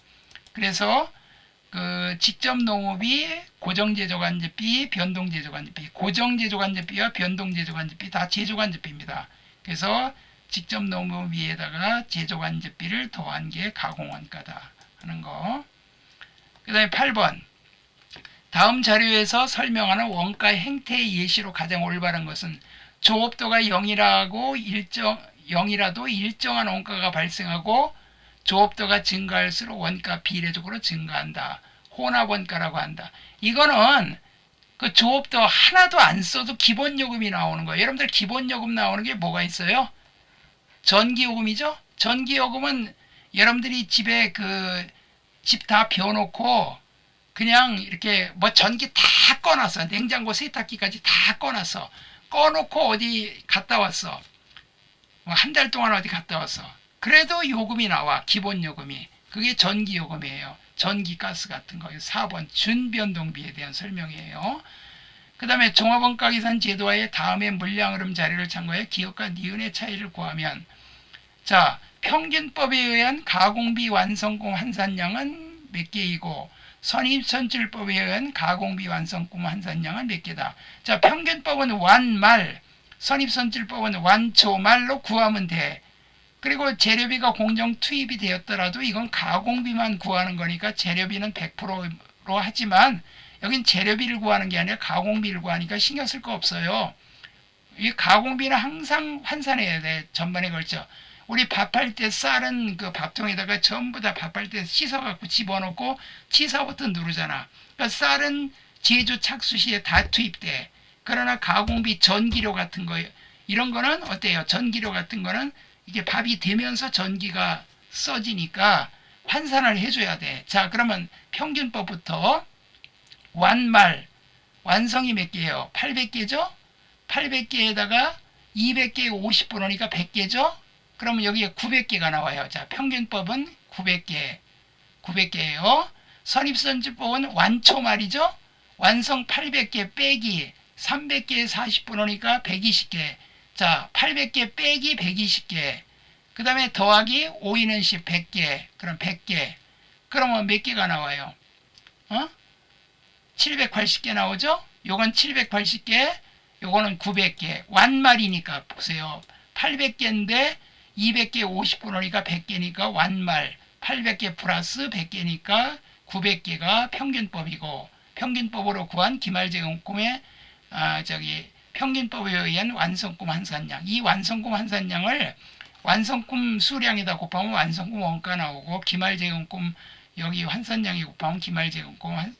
A: 그래서 그 직접 농업이 고정제조간접비, 변동제조간접비, 고정제조간접비와 변동제조간접비 다 제조간접비입니다. 그래서 직접 농업 위에다가 제조간접비를 더한 게 가공원가다 하는 거. 그 다음에 8번. 다음 자료에서 설명하는 원가 행태의 예시로 가장 올바른 것은 조업도가 0이라도 일정한 원가가 발생하고 조업도가 증가할수록 원가 비례적으로 증가한다. 혼합원가라고 한다. 이거는 그 조업도 하나도 안 써도 기본요금이 나오는 거예요. 여러분들 기본요금 나오는 게 뭐가 있어요? 전기요금이죠? 전기요금은 여러분들이 집에 집 다 비워놓고 그냥 이렇게 뭐 전기 다 꺼놨어. 냉장고 세탁기까지 다 꺼놨어. 꺼놓고 어디 갔다 왔어. 한 달 동안 어디 갔다 왔어. 그래도 요금이 나와. 기본 요금이. 그게 전기 요금이에요. 전기 가스 같은 거. 4번 준변동비에 대한 설명이에요. 그 다음에 종합원가 계산 제도와의 다음에 물량흐름 자료를 참고해 기업과 니은의 차이를 구하면 자, 평균법에 의한 가공비 완성품 환산량은 몇 개이고 선입선출법에 의한 가공비 완성품 환산량은 몇 개다. 자, 평균법은 완말, 선입선출법은 완초말로 구하면 돼. 그리고 재료비가 공정 투입이 되었더라도 이건 가공비만 구하는 거니까 재료비는 100%로 하지만 여긴 재료비를 구하는 게 아니라 가공비를 구하니까 신경 쓸 거 없어요. 이 가공비는 항상 환산해야 돼. 전반에 걸쳐. 우리 밥할 때 쌀은 그 밥통에다가 전부 다 밥할 때 씻어갖고 집어넣고 치사 버튼 누르잖아. 그러니까 쌀은 제조 착수 시에 다 투입돼. 그러나 가공비 전기료 같은 거 이런 거는 어때요? 전기료 같은 거는 이게 밥이 되면서 전기가 써지니까 환산을 해줘야 돼. 자, 그러면 평균법부터 완말 완성이 몇 개예요? 800개죠? 800개에다가 200개에 50%니까 100개죠? 그러면 여기에 900개가 나와요. 자, 평균법은 900개예요. 선입선출법은 완초 말이죠. 완성 800개 빼기 300개에 40%니까 120개. 자, 800개 빼기 120개. 그 다음에 더하기 5인은 10 100개. 그럼 100개. 그러면 몇 개가 나와요? 780개 나오죠? 요건 780개, 요거는 900개. 완말이니까 보세요. 800개인데 200개 50%니까 100개니까 완말. 800개 플러스 100개니까 900개가 평균법이고 평균법으로 구한 기말제공금의 평균법에 의한 완성금 환산량. 이 완성금 환산량을 완성금 수량에다 곱하면 완성금 원가 나오고 기말제공금 여기 환산량이 곱하면 기말제공금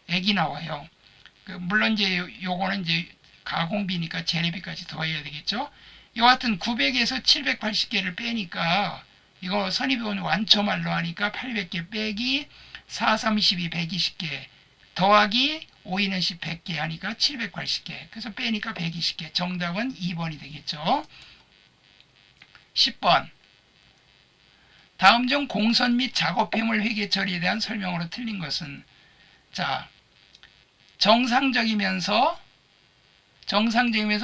A: 액이 나와요. 물론 이제 요거는 이제 가공비니까 재료비까지 더해야 되겠죠. 여하튼 900에서 780개를 빼니까 이거 선입비원 완초말로 하니까 800개 빼기 4, 32, 120개 더하기 5, 10, 100개 하니까 780개. 그래서 빼니까 120개. 정답은 2번이 되겠죠. 10번. 다음 중 공선 및 작업폐물 회계 처리에 대한 설명으로 틀린 것은 자, 정상적이면서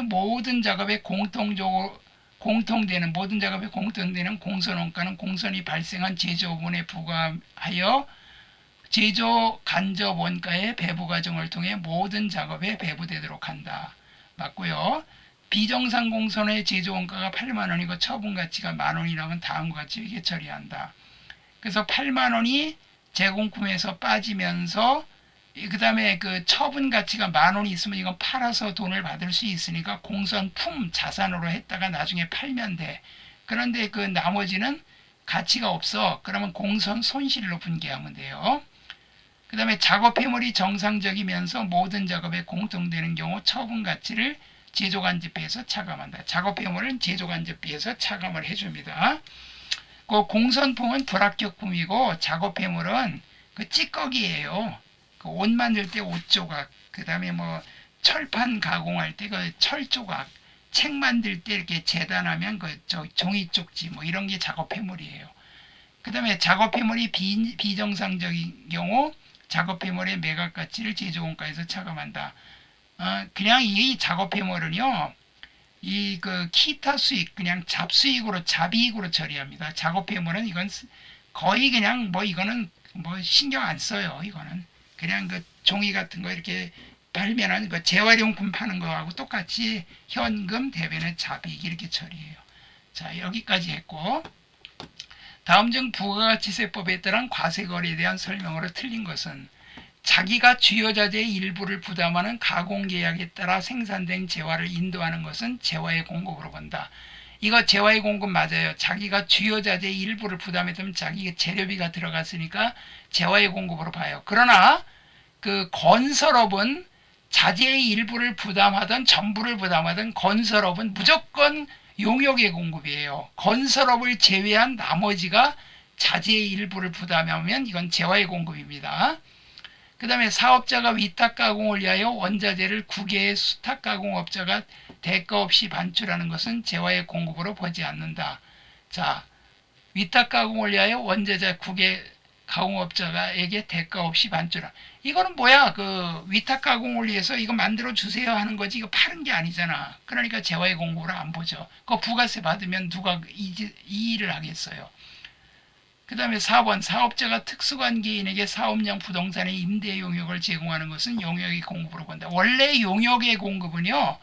A: 모든 작업에 모든 작업에 공통되는 공선 원가는 공선이 발생한 제조업원에 부과하여 제조 간접 원가의 배부 과정을 통해 모든 작업에 배부되도록 한다. 맞고요. 비정상 공선의 제조 원가가 8만 원이고 처분 가치가 만 원이라면 다음과 같이 회계 처리한다. 그래서 8만 원이 재공품에서 빠지면서 그 다음에 그 처분 가치가 만 원이 있으면 이건 팔아서 돈을 받을 수 있으니까 공선품 자산으로 했다가 나중에 팔면 돼. 그런데 그 나머지는 가치가 없어. 그러면 공선 손실로 분기하면 돼요. 그 다음에 작업 회물이 정상적이면서 모든 작업에 공통되는 경우 처분 가치를 제조간접비에서 차감한다. 작업 회물은 제조간접비에서 차감을 해줍니다. 그 공선품은 불합격품이고 작업 회물은 그 찌꺼기예요. 그 옷 만들 때 옷 조각, 그 다음에 뭐 철판 가공할 때 그 철 조각, 책 만들 때 이렇게 재단하면 그 종이 쪽지 뭐 이런 게 작업 회물이에요. 그 다음에 작업 회물이 비정상적인 경우 작업 회물의 매각 가치를 제조원가에서 차감한다. 그냥 이 작업 회물은요, 이 그 기타 수익, 그냥 잡이익으로 처리합니다. 작업 회물은 이건 거의 그냥 뭐 이거는 뭐 신경 안 써요. 이거는 그냥 그 종이 같은 거 이렇게 발면한 그 재활용품 파는 거하고 똑같이 현금 대변의 잡이익 이렇게 처리해요. 자, 여기까지 했고, 다음 중 부가가치세법에 따른 과세거래에 대한 설명으로 틀린 것은 자기가 주요자재의 일부를 부담하는 가공계약에 따라 생산된 재화를 인도하는 것은 재화의 공급으로 본다. 이거 재화의 공급 맞아요. 자기가 주요자재의 일부를 부담했다면 자기가 재료비가 들어갔으니까 재화의 공급으로 봐요. 그러나 그 건설업은 자재의 일부를 부담하든 전부를 부담하든 건설업은 무조건 용역의 공급이에요. 건설업을 제외한 나머지가 자재의 일부를 부담하면 이건 재화의 공급입니다. 그 다음에 사업자가 위탁 가공을 위하여 원자재를 국외의 수탁 가공업자가 대가 없이 반출하는 것은 재화의 공급으로 보지 않는다. 자, 위탁 가공을 위하여 원자재 국외 가공업자에게 대가 없이 반출하. 이거는 뭐야? 그 위탁 가공을 위해서 이거 만들어 주세요 하는 거지. 이거 파는 게 아니잖아. 그러니까 재화의 공급으로 안 보죠. 그 부가세 받으면 누가 이 일을 하겠어요. 그 다음에 4번 사업자가 특수관계인에게 사업용 부동산의 임대 용역을 제공하는 것은 용역의 공급으로 본다. 원래 용역의 공급은요,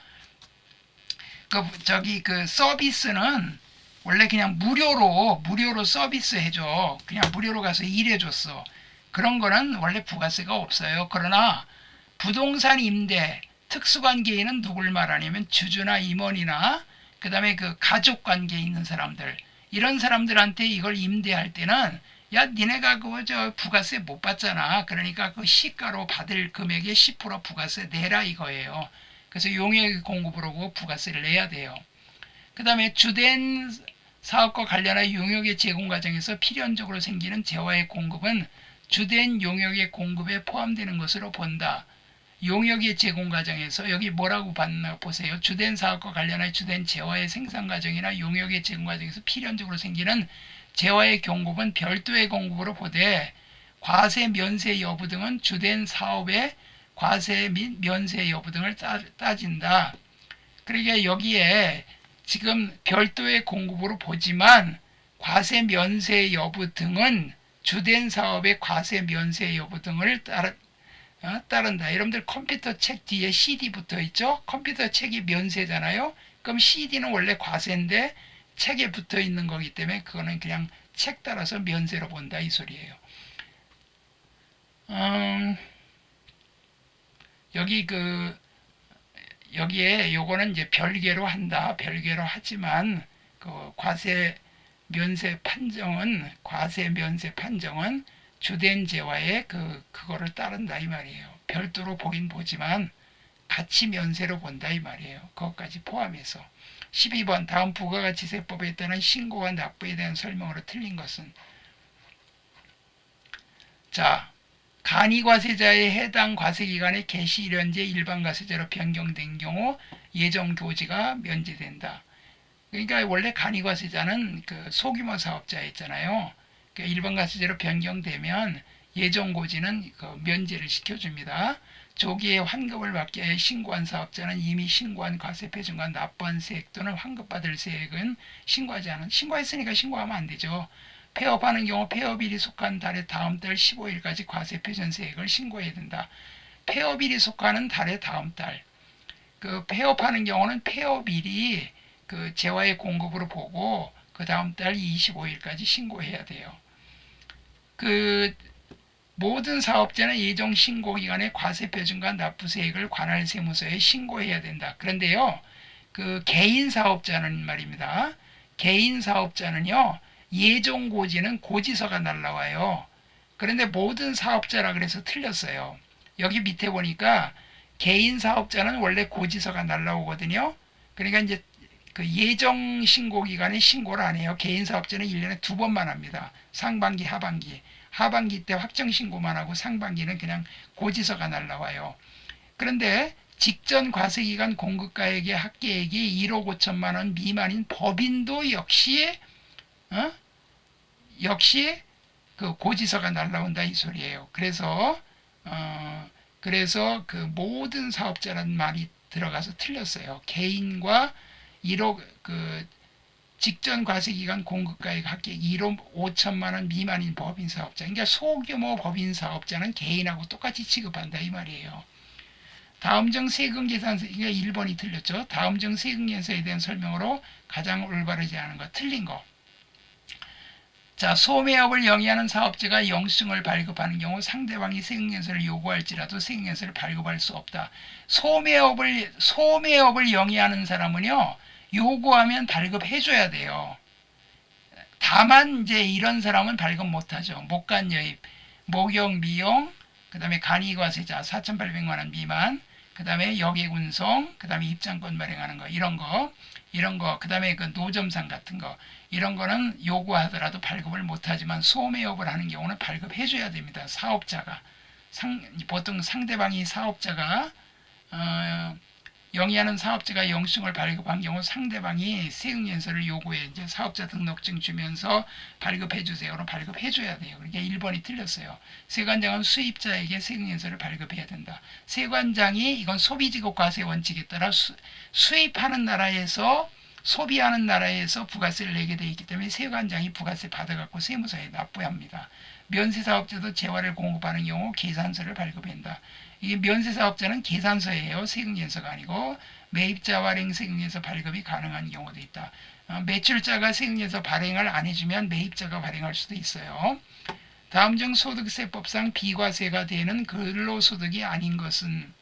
A: 그 서비스는 원래 그냥 무료로 서비스 해줘. 그냥 무료로 가서 일해줬어. 그런 거는 원래 부가세가 없어요. 그러나 부동산 임대 특수관계인은 누굴 말하냐면 주주나 임원이나 그 다음에 그 가족관계에 있는 사람들, 이런 사람들한테 이걸 임대할 때는 야 니네가 그저 부가세 못 받잖아. 그러니까 그 시가로 받을 금액의 10% 부가세 내라 이거예요. 그래서 용역 공급으로 부가세를 내야 돼요. 그 다음에 주된 사업과 관련하여 용역의 제공 과정에서 필연적으로 생기는 재화의 공급은 주된 용역의 공급에 포함되는 것으로 본다. 용역의 제공 과정에서 여기 뭐라고 봤나 보세요. 주된 사업과 관련하여 주된 재화의 생산 과정이나 용역의 제공 과정에서 필연적으로 생기는 재화의 공급은 별도의 공급으로 보되 과세 면세 여부 등은 주된 사업의 과세 및 면세 여부 등을 따진다. 그러니까 여기에 지금 별도의 공급으로 보지만 과세 면세 여부 등은 주된 사업의 과세 면세 여부 등을 따른다. 여러분들 컴퓨터 책 뒤에 CD 붙어 있죠? 컴퓨터 책이 면세잖아요. 그럼 CD는 원래 과세인데 책에 붙어 있는 거기 때문에 그거는 그냥 책 따라서 면세로 본다 이 소리예요. 여기에 요거는 이제 별개로 한다. 별개로 하지만 그 과세 면세 판정은 주된 재화의 그거를 따른다 이 말이에요. 별도로 보긴 보지만 같이 면세로 본다 이 말이에요. 그것까지 포함해서. 12번 다음 부가가치세법에 따른 신고와 납부에 대한 설명으로 틀린 것은 자 간이과세자의 해당 과세기간의 개시일연제 일반과세자로 변경된 경우 예정교지가 면제된다. 그러니까 원래 간이과세자는 그 소규모 사업자였잖아요. 그러니까 일반과세자로 변경되면 예정고지는 그 면제를 시켜줍니다. 조기에 환급을 받기 위해 신고한 사업자는 이미 신고한 과세표준과 납부한 세액 또는 환급받을 세액은 신고하지 않은 신고했으니까 신고하면 안 되죠. 폐업하는 경우 폐업일이 속한 달의 다음 달 15일까지 과세표준세액을 신고해야 된다. 폐업일이 속하는 달의 다음 달. 그 폐업하는 경우는 폐업일이 그 재화의 공급으로 보고 그 다음 달 25일까지 신고해야 돼요. 그 모든 사업자는 예정 신고 기간에 과세표준과 납부세액을 관할 세무서에 신고해야 된다. 그런데요, 그 개인 사업자는 말입니다. 개인 사업자는요, 예정 고지는 고지서가 날라와요. 그런데 모든 사업자라 그래서 틀렸어요. 여기 밑에 보니까 개인 사업자는 원래 고지서가 날라오거든요. 그러니까 이제 그 예정 신고 기간에 신고를 안 해요. 개인 사업자는 1년에 2번만 합니다. 상반기, 하반기. 하반기 때 확정 신고만 하고 상반기는 그냥 고지서가 날라와요. 그런데 직전 과세기간 공급가액의 합계액이 1억 5천만 원 미만인 법인도 역시 그 고지서가 날라온다 이 소리예요. 그래서 그 모든 사업자라는 말이 들어가서 틀렸어요. 개인과 1억 그 직전 과세기간 공급가액 합계 1억 5천만 원 미만인 법인 사업자. 그러니까 소규모 법인 사업자는 개인하고 똑같이 취급한다 이 말이에요. 다음 중 세금계산서, 그러니까 1번이 틀렸죠. 다음 중 세금계산서에 대한 설명으로 가장 올바르지 않은 거, 틀린 거. 자, 소매업을 영위하는 사업자가 영수증을 발급하는 경우 상대방이 세금계산서를 요구할지라도 세금계산서를 발급할 수 없다. 소매업을 영위하는 사람은요, 요구하면 발급해줘야 돼요. 다만 이제 이런 사람은 발급 못하죠. 목간여입, 목욕, 미용, 그 다음에 간이과세자 4,800만 원 미만, 그 다음에 역외군송, 그 다음에 입장권 발행하는 거, 이런 거, 그 다음에 그 노점상 같은 거, 이런 거는 요구하더라도 발급을 못하지만 소매업을 하는 경우는 발급해줘야 됩니다. 사업자가. 보통 상대방이 사업자가, 영위하는 사업자가 영수증을 발급한 경우 상대방이 세금연서를 요구해 이제 사업자 등록증 주면서 발급해 주세요로 발급해 줘야 돼요. 그러니까 1번이 틀렸어요. 세관장은 수입자에게 세금연서를 발급해야 된다. 세관장이 이건 소비지급 과세 원칙에 따라 수입하는 나라에서 소비하는 나라에서 부가세를 내게 되어 있기 때문에 세관장이 부가세 받아갖고 세무서에 납부해야 합니다. 면세사업자도 재화를 공급하는 경우 계산서를 발급한다. 이 면세사업자는 계산서예요. 세금계산서가 아니고 매입자 발행 세금계산서 발급이 가능한 경우도 있다. 매출자가 세금계산서 발행을 안 해주면 매입자가 발행할 수도 있어요. 다음 중 소득세법상 비과세가 되는 근로소득이 아닌 것은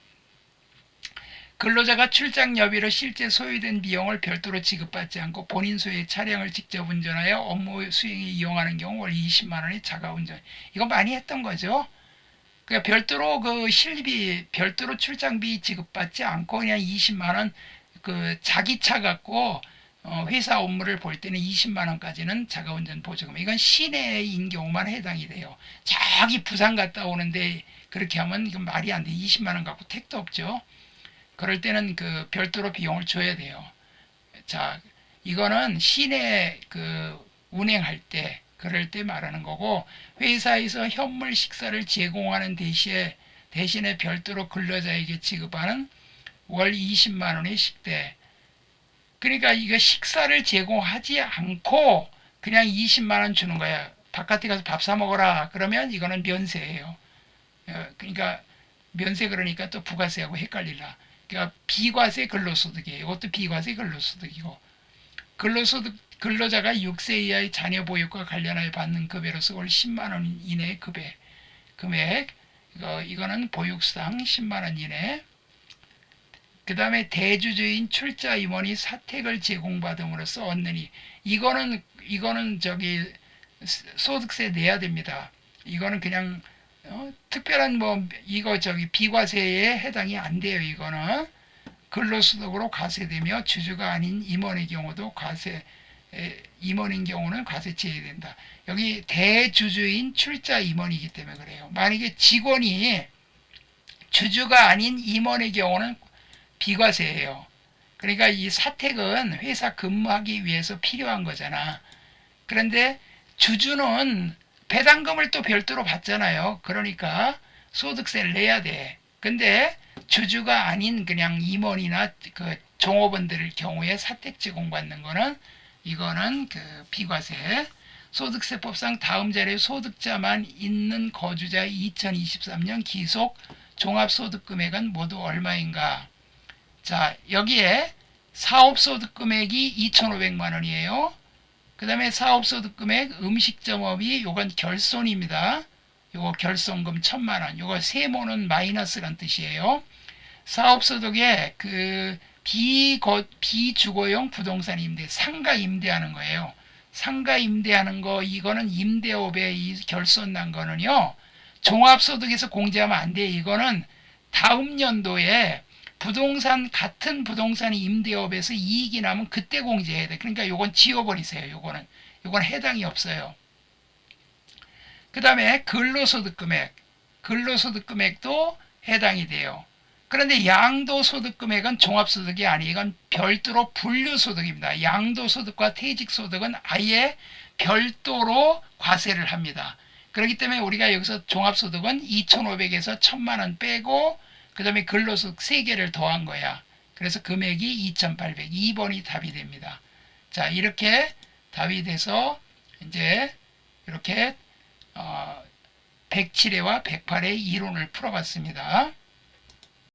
A: 근로자가 출장 여비로 실제 소요된 비용을 별도로 지급받지 않고 본인 소유의 차량을 직접 운전하여 업무 수행에 이용하는 경우 월 20만 원의 자가운전. 이거 많이 했던 거죠. 그러니까 별도로 그 실비, 별도로 출장비 지급받지 않고 그냥 20만 원 그 자기 차 갖고 회사 업무를 볼 때는 20만 원까지는 자가운전 보조금. 이건 시내인 경우만 해당이 돼요. 저기 부산 갔다 오는데 그렇게 하면 이건 말이 안 돼. 20만 원 갖고 택도 없죠. 그럴 때는 그 별도로 비용을 줘야 돼요. 자, 이거는 시내 그 운행할 때 그럴 때 말하는 거고 회사에서 현물 식사를 제공하는 대신에 별도로 근로자에게 지급하는 월 20만 원의 식대. 그러니까 이거 식사를 제공하지 않고 그냥 20만 원 주는 거야. 바깥에 가서 밥 사 먹어라. 그러면 이거는 면세예요. 그러니까 면세 그러니까 또 부가세하고 헷갈리라. 그러니까 비과세 근로소득이에요. 이것도 비과세 근로소득이고 근로자가 6세 이하의 자녀 보육과 관련하여 받는 급여로서 월 10만 원 이내의 금액 이거는 보육수당 10만 원 이내. 그 다음에 대주주인 출자 임원이 사택을 제공받음으로써 얻느니 이거는 저기 소득세 내야 됩니다. 이거는 그냥 특별한 뭐 이거 저기 비과세에 해당이 안 돼요. 이거는 근로소득으로 과세되며 주주가 아닌 임원의 경우도 임원인 경우는 과세 제외된다. 여기 대주주인 출자 임원이기 때문에 그래요. 만약에 직원이 주주가 아닌 임원의 경우는 비과세예요. 그러니까 이 사택은 회사 근무하기 위해서 필요한 거잖아. 그런데 주주는 배당금을 또 별도로 받잖아요. 그러니까 소득세를 내야 돼. 근데 주주가 아닌 그냥 임원이나 그 종업원들 경우에 사택 제공받는 거는 이거는 그 비과세. 소득세법상 다음 자리에 소득자만 있는 거주자 2023년 기속 종합소득금액은 모두 얼마인가? 자, 여기에 사업소득금액이 2,500만 원이에요. 그 다음에 사업소득금액 음식점업이 요건 결손입니다. 요거 결손금 1,000만 원. 요거 세모는 마이너스란 뜻이에요. 사업소득에 그 비주거용 부동산 임대, 상가 임대하는 거예요. 상가 임대하는 거, 이거는 임대업에 이 결손 난 거는요, 종합소득에서 공제하면 안 돼. 이거는 다음 연도에 같은 부동산 임대업에서 이익이 나면 그때 공제해야 돼. 그러니까 요건 지워버리세요. 요건 해당이 없어요. 그 다음에 근로소득금액도 해당이 돼요. 그런데 양도소득금액은 종합소득이 아니에요. 이건 별도로 분류소득입니다. 양도소득과 퇴직소득은 아예 별도로 과세를 합니다. 그렇기 때문에 우리가 여기서 종합소득은 2,500에서 1,000만 원 빼고 그 다음에 근로소득 3개를 더한 거야. 그래서 금액이 2,800. 2번이 답이 됩니다. 자, 이렇게 답이 돼서 이제 이렇게 107회와 108회 이론을 풀어봤습니다.